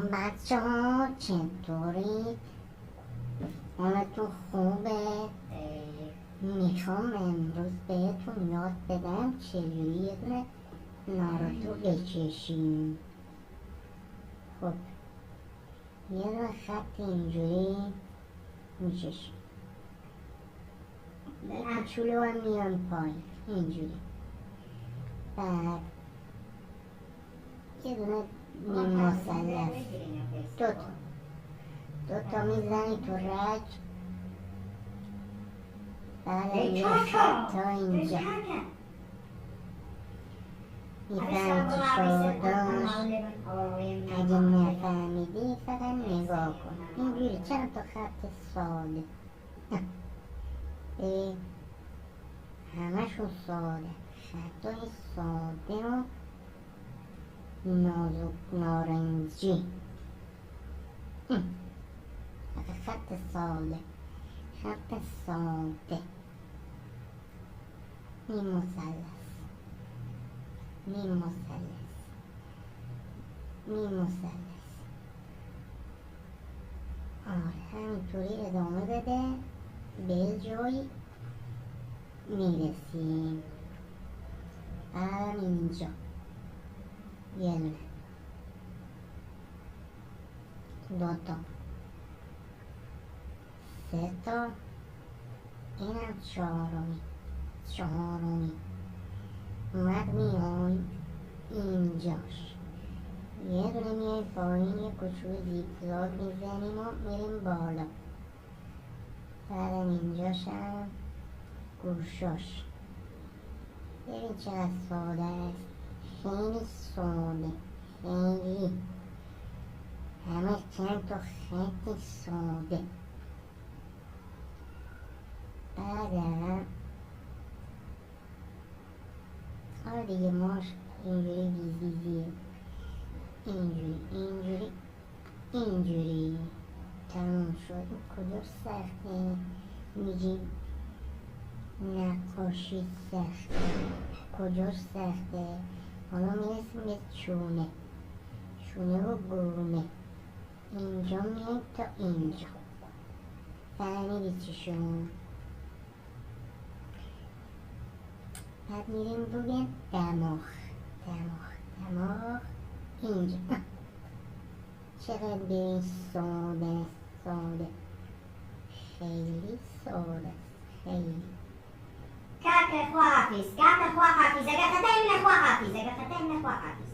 سلام بچه ها، چطورید؟ حالتون خوبه؟ میخوام امروز بهتون یاد بدم چجوری یه دونه ناروتو بکشیم. خب یه دونه خط اینجوری میکشیم، کوچولو هم میان پایین اینجوری. بعد یه دونه نیم مثلث دوتا میزنی تو رگ. بعد یه خط تا اینجا میفهمی چی شد داشت. اگه نفهمیدی فقط نگاه کن اینجوری چند تا خط ساده همشون ساده، خطای ساده و نازک نارنجی. خط ساده نیم مثلث همینطوری ادامه بده، به جایی میرسیم. اینجا یه دونه، دوتا، سه تا، اینم چهارمی. بعد میای اینجاش یه دونه میای پایین، یه کوچولو زیگزاگ میزنیم و میریم بالا. بعد اینجاش هم گوشاش. ببین چقدر ساده است، خیلی ساده، خیلی همه چند تا خط ساده. بعدم آره دیگه ماش اینجوری بیزیزیه، اینجوری تموم شد. کجاش سخته؟ میگیم نقاشی سخته. کجاش سخته؟ حالا میرسیم به چونه و گونه. اینجا میایم تا اینجا. فهمیدی چی شد؟ بعد میریم روی دماغ اینجا. چقدر به ساده، خیلی ساده، خیلی. كاكا خواحافظ اگه خطای من خواحافظ.